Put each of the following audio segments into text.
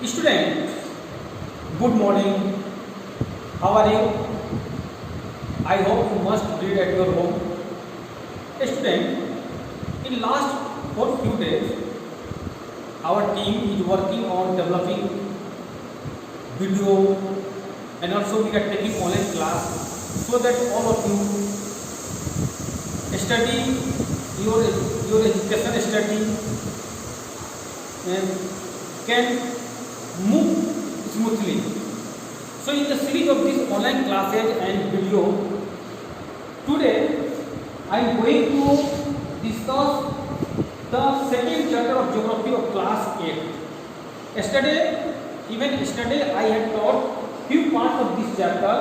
Student, good morning. How are you? I hope you must read at your home. Student, in last for few days, our team is working on developing video and also we are taking online class so that all of you study your education study and can move smoothly. So in the series of these online classes and video, today I am going to discuss the second chapter of geography of class 8. Yesterday I had taught few parts of this chapter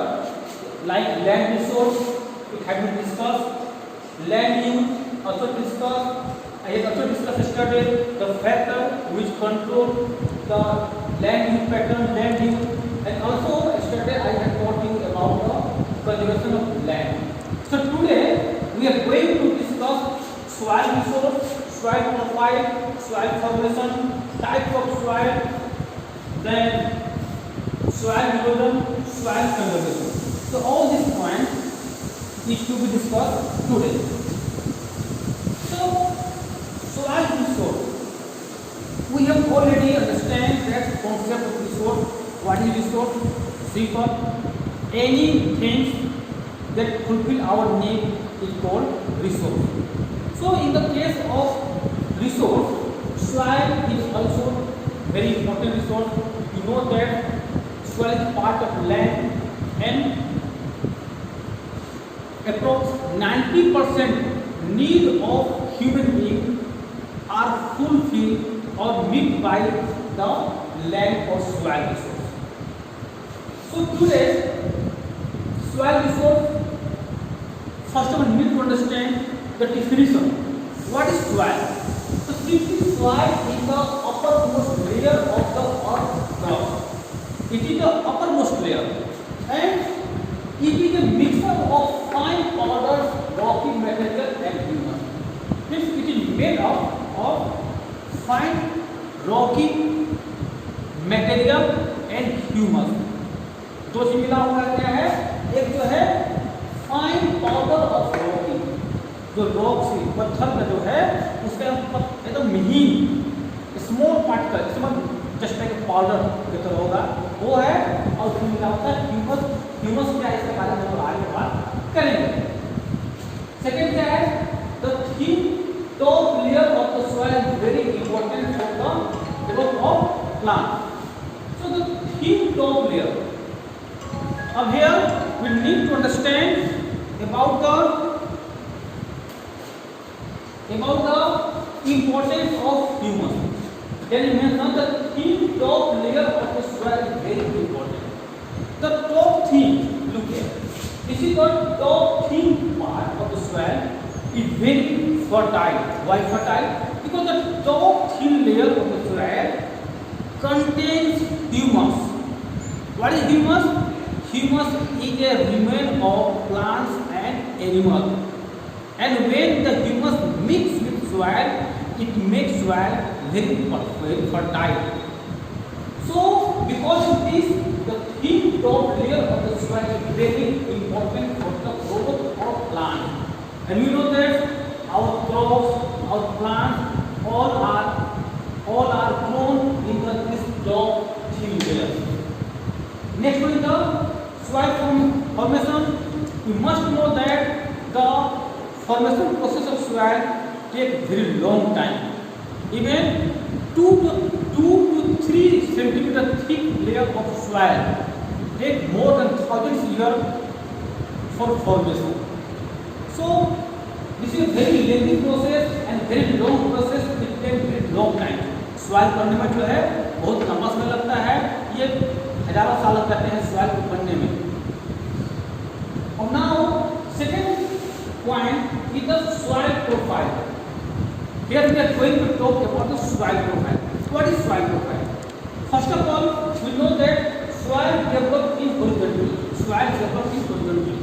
like land resource, it had been discussed, land use also discussed. I had also discussed yesterday the factor which control the land use pattern, land use, and also yesterday I had taught you about the conservation of land. So today we are going to discuss soil resource, soil profile, soil formation, types of soil, then soil erosion, soil conservation. So all these points is to be discussed today. So soil resource, we have already understand that concept of resource. What is resource? Simple. Any things that fulfill our need is called resource. So in the case of resource, soil is also very important resource. You know that soil is part of land and approx 90% need of human being are fulfilled or met by the land or soil resource. So today, soil resource, first of all, we need to understand the definition. What is soil? So simply soil is the uppermost layer of the earth crust. It is the uppermost layer and it is a mixture of fine powdered rocky material and humus. Means it is made up of fine rocky material and humus. दो से मिला हुआ क्या है? एक जो है fine powder of Rocky, जो रॉक से पत्थर का जो है उसका एकदम महीन स्मॉल पार्टिकल, इसमें जस्ट लाइक पाउडर की तरह होगा वो है, और उसमें मिला होता है ह्यूमस. ह्यूमस क्या है इसके बारे में हम आगे बात करेंगे. सेकेंड क्या है? The thin top layer of the soil is very important for the growth of plant. So the thin top layer. Now here we need to understand about the importance of humus. Then you mention the thin top layer of the soil is very important. The top thin, look here. This is the top thin part of the soil is very fertile. Why fertile? Because the top thin layer of the soil contains humus. What is humus? Humus is a remain of plants and animals. And when the humus mix with soil, it makes soil very fertile. So because of this, the thin top layer of the soil is very important for the growth of plants. And you know that our crops, our plants, all are grown in this top thin layer. Next one is the soil formation. You must know that the formation process of soil takes very long time. Even 2 to 3 centimeter thick layer of soil take more than thousands years for formation. So this is a very lengthy process and very long process. It takes very long time. Soil बनने में जो है बहुत लंबा समय लगता है. ये हजारों साल लग जाते हैं सॉइल को बनने में. और now second point is the soil profile. Here we are going to talk about the soil profile. What is soil profile? First of all, we know that soil develops in horizontally. Soil develops in horizontally.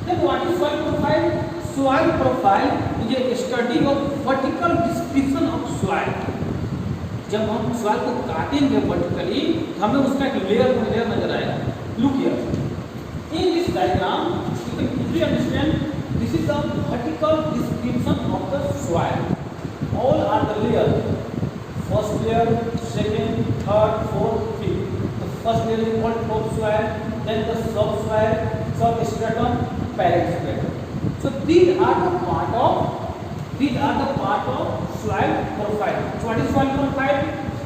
Then what is soil profile? Soil profile is a study of vertical description of soil. जब हम soil को काटेंगे vertically तो हमें उसका एक layer नजर आएगा। Look here in this diagram you can easily understand this is the vertical distribution of the soil. All are the layer, first layer, second, third, fourth, fifth. The first layer is called top soil, then the sub soil, sub stratum, parent stratum. So these are the part of soil profile. So what is soil profile?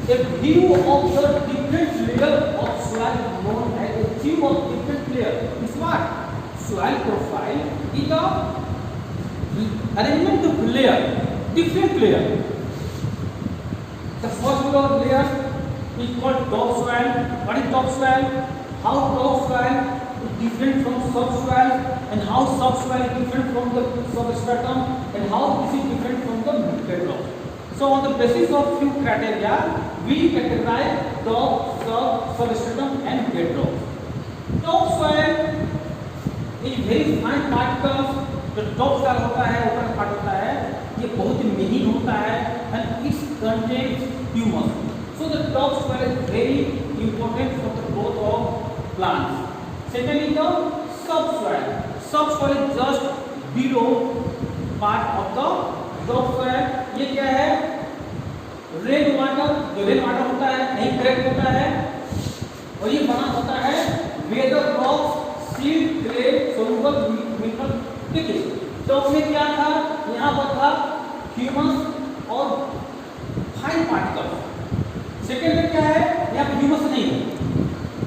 A view of the different layer of soil known as a view of different layer. Is what? Soil profile is the arrangement of layer, different layer. The first layer is called top soil. What is top soil? How top soil is different from subsoil, and how subsoil is different from the substratum, and how this is different from the bedrock. So on the basis of few criteria, we categorize top, substratum and bedrock. Topsoil is very fine particles. जो top soil होता है, ऊपर part होता है, ये बहुत ही महीन होता है and it contains humus. So the top soil is very important for the growth of plants. Second is the subsoil. Subsoil is just below part of the topsoil. ये क्या है? रेन वाटर, जो रेन वाटर होता है नहीं collect होता है और ये बना होता है weather rocks, seed, clay, soluble mineral. ठीक है, तो उसमें क्या था? यहाँ पर था ह्यूमस और फाइन पार्टिकल्स। सेकेंड में क्या है? यहाँ पर ह्यूमस नहीं है।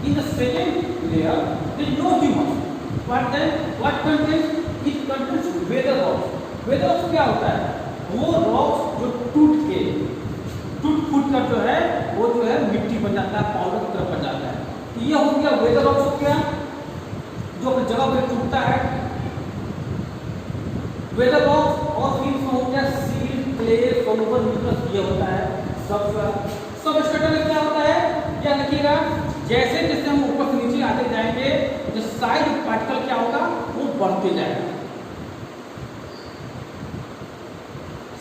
In the second layer there is no humus. What contains? It contains weather rocks. Weather rocks क्या होता है? वो रॉक्स जो टूट कर जो है वो जो है मिट्टी बन जाता है, पाउडर की तरफ बन जाता है। तो ये हो गया वेदर रॉक्स हो गया जो अपनी जगह पर टूटता है, वेदर रॉक्स। और फिर इसमें हो गया सीड, क्ले, सोलुबल मिनरल्स, ये होता है सबस्ट्रेटम में क्या होता है? क्या देखिएगा, जैसे जैसे हम ऊपर से नीचे आते जाएंगे जो साइज पार्टिकल क्या होगा वो बढ़ते जाएगा।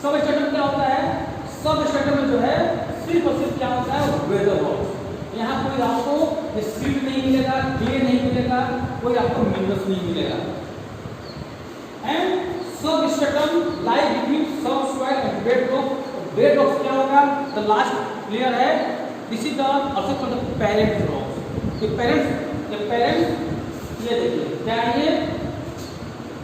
सबस्ट्रेटम क्या होता है? सबस्ट्रेटम में जो है सिर्फ और सिर्फ क्या होता है? Weather rocks. यहाँ कोई आपको सीड नहीं मिलेगा, क्ले नहीं मिलेगा, कोई आपको मिनरल्स नहीं मिलेगा। And substratum lie between subsoil and bedrock. Bedrock क्या होगा? द लास्ट लेयर है, this is the also called the parent rocks. ये पेरेंट ये देखिए क्या है? ये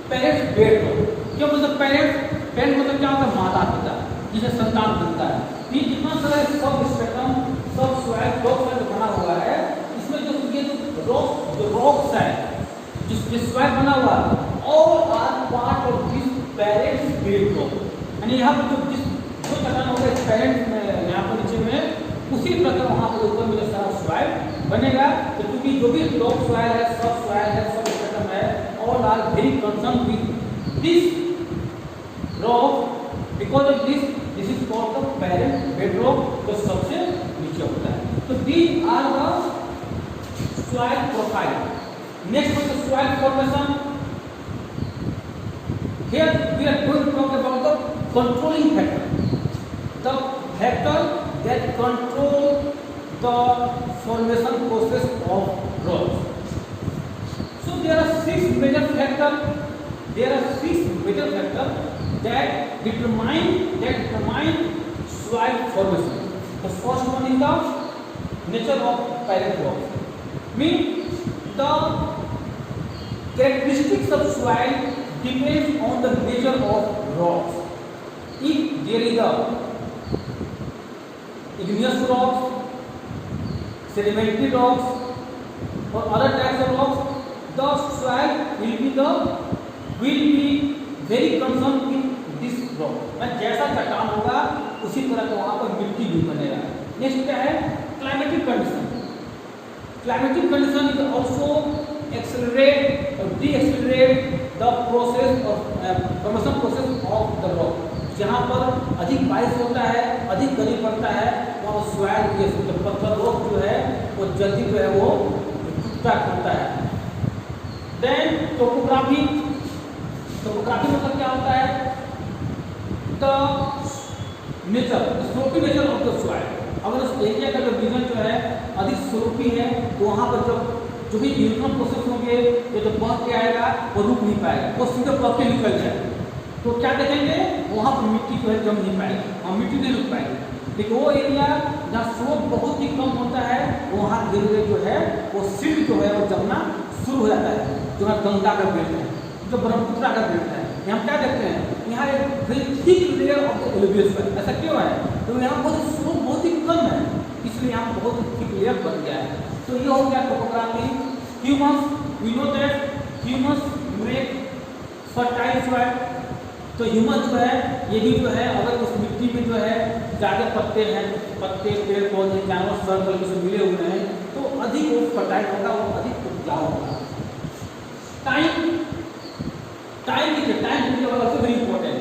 पेरेंट बेडरॉक। क्यों मतलब पेरेंट? पेरेंट मतलब क्या होता है? माता पिता, जिसे संतान बनता है। ये जितना सारा सबस्ट्रेटम, सबसॉइल, टॉपसॉइल बना हुआ है, इसमें जो ये रॉक्स है, जिस सॉइल बना हुआ है, all are part of this parent bedrock. यानी यहाँ पर जो चट्टान होगा इस पेरेंट में, यहाँ पर नीचे में, उसी प्रकार वहाँ पर ऊपर में सारा सॉइल बनेगा। तो क्योंकि जो भी टॉप सॉइल है, सब सॉइल है, सब स्ट्रेटम है, all are very concern with this rock. Because of this is called the parent bedrock, जो सबसे नीचे होता है। तो these are the soil profile. Next is the soil formation. Here we are going to talk about the controlling factor, the factor that control the formation process of rocks. So there are six major factors. That determine soil formation. The first one is the nature of parent rocks. Means the characteristics of soil depends on the nature of rocks. If there is a igneous rocks, sedimentary rocks, or other types of rocks, the soil will be very concerned with this rock. जैसा चट्टान होगा उसी तरह का वहाँ पर मिट्टी भी बनेगा। नेक्स्ट क्या है? Climatic condition. Climatic condition is also accelerate और decelerate the process of formation process of the rock. जहाँ पर अधिक बारिश होता है, अधिक गर्मी पड़ता है, वहाँ सॉइल ये पत्थर रॉक जो है वो जल्दी जो है वो टूटता है। देन टोपोग्राफी मतलब क्या होता है? The nature, the sloppy nature of the soil. अगर एरिया का जो रीजन जो है अधिक स्वरूपी है, तो वहाँ पर जो भी इलेक्ट्रॉन प्रोसेस होंगे ये जो बह के आएगा वो रुक नहीं पाएगा, वो सीधे बह के निकल जाएगा। तो क्या देखेंगे वहाँ पर मिट्टी जो है जम नहीं पाएगी और मिट्टी नहीं रुक पाएगी। लेकिन वो एरिया जहाँ स्रोत बहुत ही कम होता है वहाँ धीरे धीरे जो है वो सिल्ट जो है वो जमना शुरू हो जाता है। जो है गंगा का बेल्ट है, जो ब्रह्मपुत्र का बेल्ट है, यहाँ क्या देखते हैं यहाँ एक very thick layer of the alluvial soil. ऐसा क्यों है? तो यहाँ बहुत स्रोत बहुत ही कम है, इसलिए यहाँ बहुत थिक लेयर बन गया है। तो ये हो गया topography. Humus, we know that humus make fertile soil. तो ह्यूमस जो है ये भी जो है अगर उस मिट्टी में जो है ज़्यादा पत्ते हैं, पत्ते पेड़ पौधे जानवर सर्कल से मिले हुए हैं तो अधिक वो फर्टाइल होगा, वो अधिक उपजाऊ होगा। टाइम देखिए, time is also very important.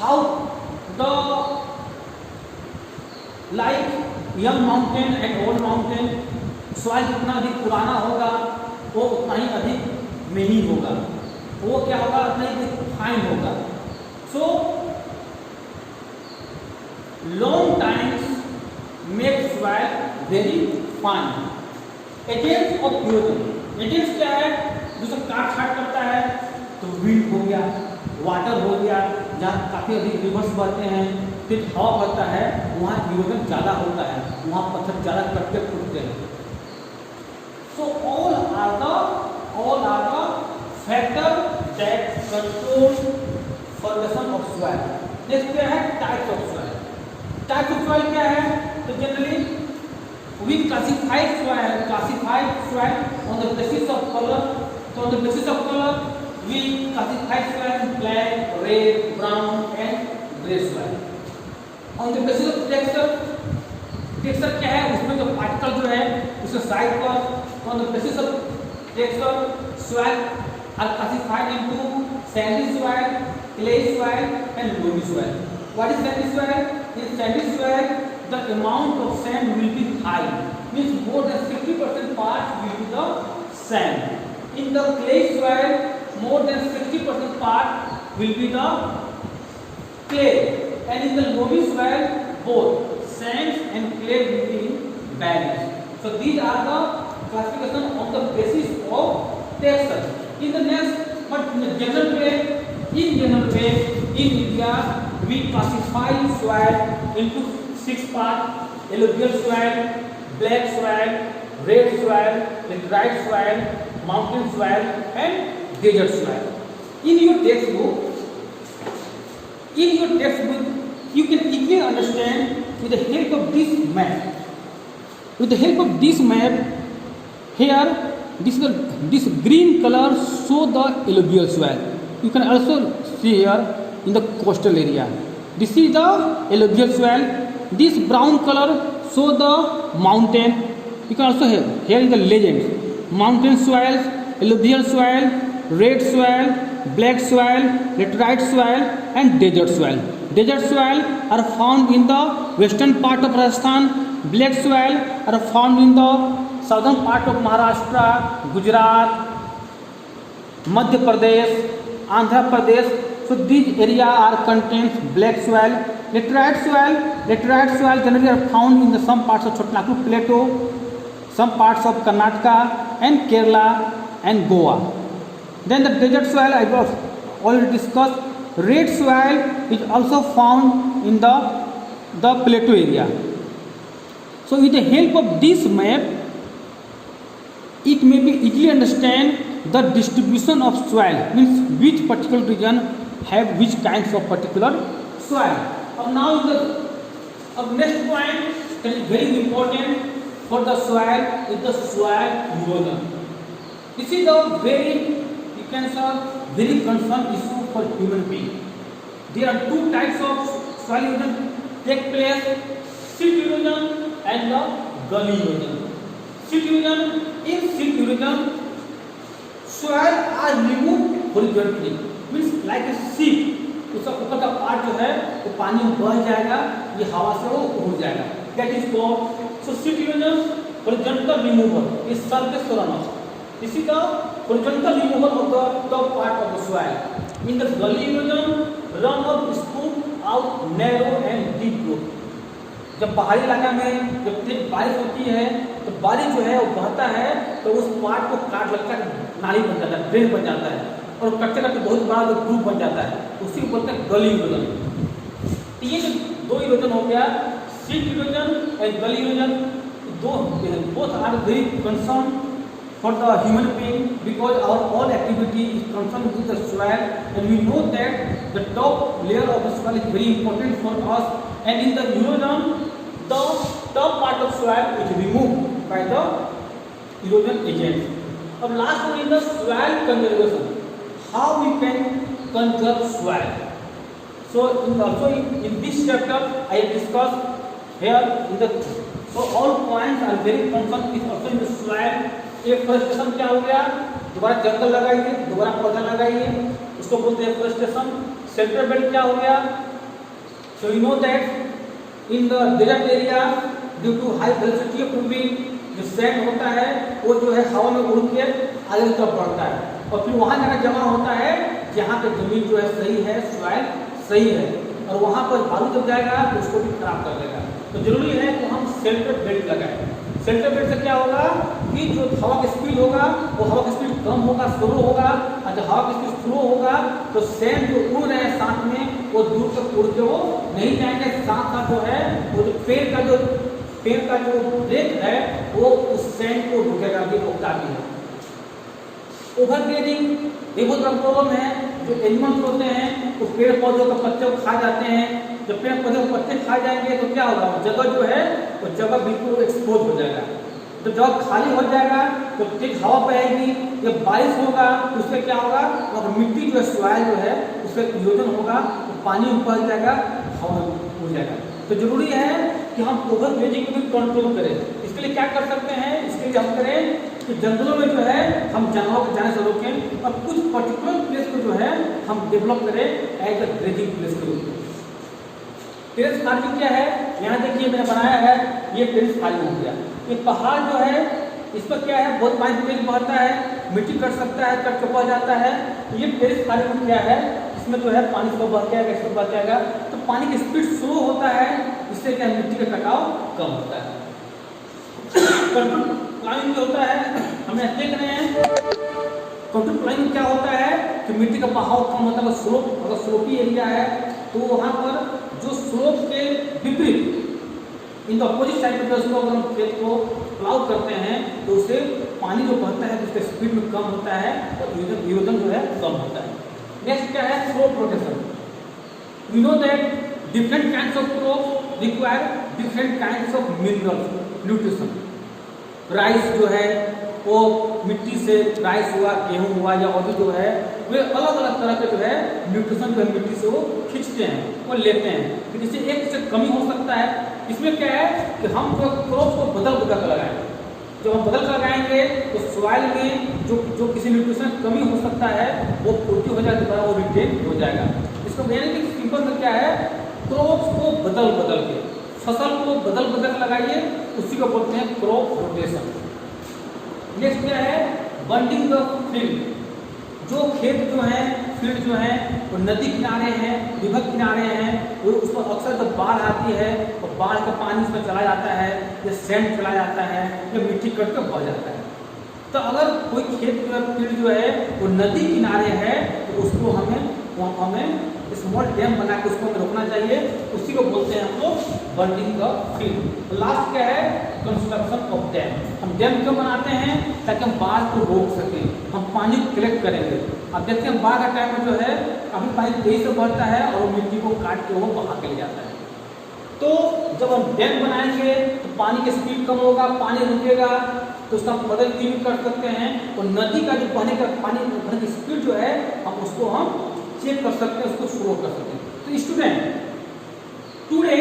How the like young mountain and old mountain, soil जितना अधिक पुराना होगा वो उतना ही अधिक महीन होगा, वो क्या होगा उतना ही फाइन होगा। So long times make soil very fine. Agents of erosion, agents क्या है जो काट छाट करता है? तो विंड हो गया, वाटर हो गया, जहाँ काफ़ी अधिक रिवर्स बहते हैं, फिर हवा बहता है, वहाँ इरोजन ज़्यादा होता है, वहाँ पत्थर ज़्यादा कटके फूटते हैं। So all are the factor that control formation of soil. Next क्या है? Types of soil. Types of soil क्या है? तो generally we classify soil on the basis of color. So on the basis of color we classify soil in black, red, brown and gray soil. On the basis of texture, texture क्या है? उसमें जो particle जो है उसके side पर, on the basis of texture soil are classified into sandy soil, clay soil and loamy soil. What is sandy soil? In sandy soil the amount of sand will be high, means more than 60% part will be the sand. In the clay soil more than 60% part will be the clay, and in the loamy soil both sand and clay will be in balance. So these are the classification on the basis of texture. In the next, but in the general way, in India we classify soil into 6 parts: alluvial soil, black soil, red soil, laterite soil, mountain soil and desert soil. In your textbook you can easily understand with the help of this map. With the help of this map, here this green color show the alluvial soil. You can also see here in the coastal area. This is the alluvial soil. This brown color show the mountain. You can also here is the legend: mountain soils, alluvial soil, red soil, black soil, laterite soil and desert soil. Desert soil are found in the western part of Rajasthan. Black soil are found in the southern part of Maharashtra, Gujarat, Madhya Pradesh, Andhra Pradesh. So these area are contains black soil. Laterite soil generally are found in the some parts of Chotnagpur Plateau, some parts of Karnataka and Kerala and Goa. Then the desert soil I have already discussed. Red soil is also found in the plateau area. So with the help of this map, it may be easily understand the distribution of soil, means which particular region have which kinds of particular soil. Next point is very important for the soil is the soil erosion. This is a very, you can say, very concerned issue for human being. There are two types of soil erosion take place: silt erosion and the gully erosion. Silt erosion, in silt erosion, soil are removed horizontally, means like a sieve. उसका ऊपर का part जो है वो पानी में बह जाएगा, ये हवा से वो उड़ जाएगा. That is called so silt erosion, horizontal removal is surface runoff. This is the horizontal removal of the top part of the soil. In the gully erosion, runoff is scooped out narrow and deep road. जब पहाड़ी इलाका में जब तेज बारिश होती है तो बारिश जो है वो बहता है तो उस पार्ट को काट लगता है, नाली बन जाता है, ड्रेन बन जाता है और कटते कटते बहुत बड़ा जो ग्रुप बन जाता है, उसी को बोलते हैं गली इरोजन। तो ये जो दो इरोजन हो गया, सीट इरोजन एंड गली erosion, both are very concerned for the human being because our all activity is concerned with the soil, and we know that the top layer of the soil is very important for us, and in the erosion the top part of soil is removed by the erosion agents. अब last one is the soil conservation, how we can conserve soil. So in this chapter I have discussed here in the, so all points are very concerned with also in the soil. एक frustration क्या हो गया, दोबारा जंगल लगाइए, दोबारा पौधा लगाइए, उसको बोलते हैं फ्रस्ट्रेशन। सेंट्रल बेल्ट क्या हो गया, so you know that in the desert area due to high velocity of wind, जो सैंड होता है वो जो है हवा में उड़ के आगे की तरफ बढ़ता है और फिर वहाँ जगह जमा होता है जहाँ पे जमीन जो है सही है, सॉइल सही है, और वहाँ पर बालू जब जाएगा तो उसको भी खराब कर देगा। तो जरूरी है कि हम सेंट्रल बेल्ट लगाएं। सेंट्रल बेल्ट से क्या होगा कि जो हवा की स्पीड होगा वो हवा की स्पीड कम होगा, स्लो होगा, और जब हवा की स्पीड स्लो होगा तो सैंड जो उड़ रहे हैं साथ में वो दूर तक उड़ के वो नहीं जाएंगे, साथ साथ जो है वो जो पेड़ का जो रेत है वो उस सैंड को रुकेगा भी, रोकता भी है। ओवर ग्रेडिंग ये बहुत बड़ा प्रॉब्लम है, जो एनिमल्स होते हैं वो पेड़ पौधों के पत्ते को खा जाते हैं, जब पेड़ पौधे को पत्ते खा जाएंगे तो क्या होगा, जगह जो है वो जगह बिल्कुल एक्सपोज हो जाएगा। जब जगह खाली हो जाएगा तो तेज हवा बहेगी, जब बारिश होगा तो उससे क्या होगा, और मिट्टी जो है सॉइल जो है उसका इरोजन होगा तो पानी ऊपर जाएगा, हवा उड़ जाएगा। तो जरूरी है कि हम ओवर ग्रेडिंग को भी कंट्रोल करें। इसके लिए क्या कर सकते हैं, इसके लिए हम करें कि जंगलों में जो है हम जानवरों को जाने से रोकें और कुछ पर्टिकुलर प्लेस को जो है हम डेवलप करें एज अ ग्रेजिंग प्लेस के रूप में। टेरेस फार्मिंग क्या है, यहाँ देखिए मैंने बनाया है, ये टेरेस फार्मिंग हो गया। ये पहाड़ जो है इस पर क्या है, बहुत पानी तेज बहता है, मिट्टी कट सकता है, कट के बह जाता है। तो ये टेरेस फार्मिंग क्या है, इसमें जो है पानी स्लो बह जाएगा, स्लो बह जाएगा, तो पानी की स्पीड स्लो होता है, इससे क्या मिट्टी का कटाव कम होता है। कंट्रोल प्लानिंग जो होता है हमें देख रहे हैं, कंट्रोल प्लानिंग क्या होता है कि मिट्टी का बहाव कम होता है, स्लोप, अगर स्लोपी एरिया है तो वहाँ पर जो स्लोप के विपरीत इन द अपोजिट साइड पर उसको अगर हम खेत को प्लाउ करते हैं तो उससे पानी जो बहता है तो उसके स्पीड में कम होता है और इरोजन जो है कम होता है। नेक्स्ट क्या है, crop rotation. We know that different kinds of crop require different kinds of minerals, nutrition. Rice जो है वो मिट्टी से राइस हुआ, गेहूँ हुआ या और भी जो है वे अलग अलग तरह के जो है न्यूट्रिशन जो है मिट्टी से वो खींचते हैं, वो लेते हैं, फिर इससे एक से कमी हो सकता है। इसमें क्या है कि हम जो क्रॉप को बदल कर लगाएं, जब हम बदल कर लगाएंगे तो सॉइल में जो किसी न्यूट्रिशन कमी हो सकता है वो पूर्ति हो जाए, दोबारा वो रिटेन हो जाएगा। इसको यानी कि सिंपल में क्या है, क्रॉप को बदल के, फसल को बदल कर लगाइए, उसी को बोलते हैं क्रॉप रोटेशन। नेक्स्ट क्या है, बंडिंग द फील्ड। जो खेत जो है, फील्ड जो है वो नदी किनारे हैं, रिवर किनारे हैं, वो उस पर अक्सर जब बाढ़ आती है तो बाढ़ का पानी उसमें चला जाता है, या सैंड चला जाता है, या मिट्टी कट कर बह जाता है। तो अगर कोई खेत जो है, फील्ड जो है वो नदी किनारे है तो उसको हमें स्मॉल डैम बना के उसको रोकना चाहिए, उसी को बोलते हैं हम लोग बंडिंग द फील्ड। लास्ट क्या है, कंस्ट्रक्शन ऑफ डैम। हम डैम क्यों बनाते हैं, ताकि हम बाढ़ को रोक सकें, हम पानी कलेक्ट करेंगे। अब देखते हैं बाढ़ का टाइम में जो है काफी पानी तेज से बढ़ता है और मिट्टी को काट के वो बहा के ले जाता है। तो जब हम डैम बनाएंगे तो पानी की स्पीड कम होगा, पानी रुकेगा, तो उसका बदल भी कर सकते हैं, और नदी का जो बहने का पानी बहने की स्पीड जो है हम उसको हम चेक कर सकते हैं, उसको स्लो कर सकते हैं। तो student, today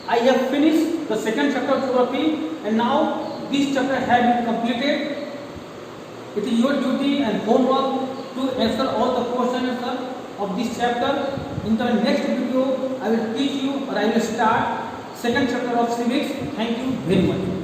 I have finished the second chapter of geography and now this chapter have been completed. It is your duty and homework to answer all the questions of this chapter. In the next video, I will teach you or I will start second chapter of civics. Thank you very much.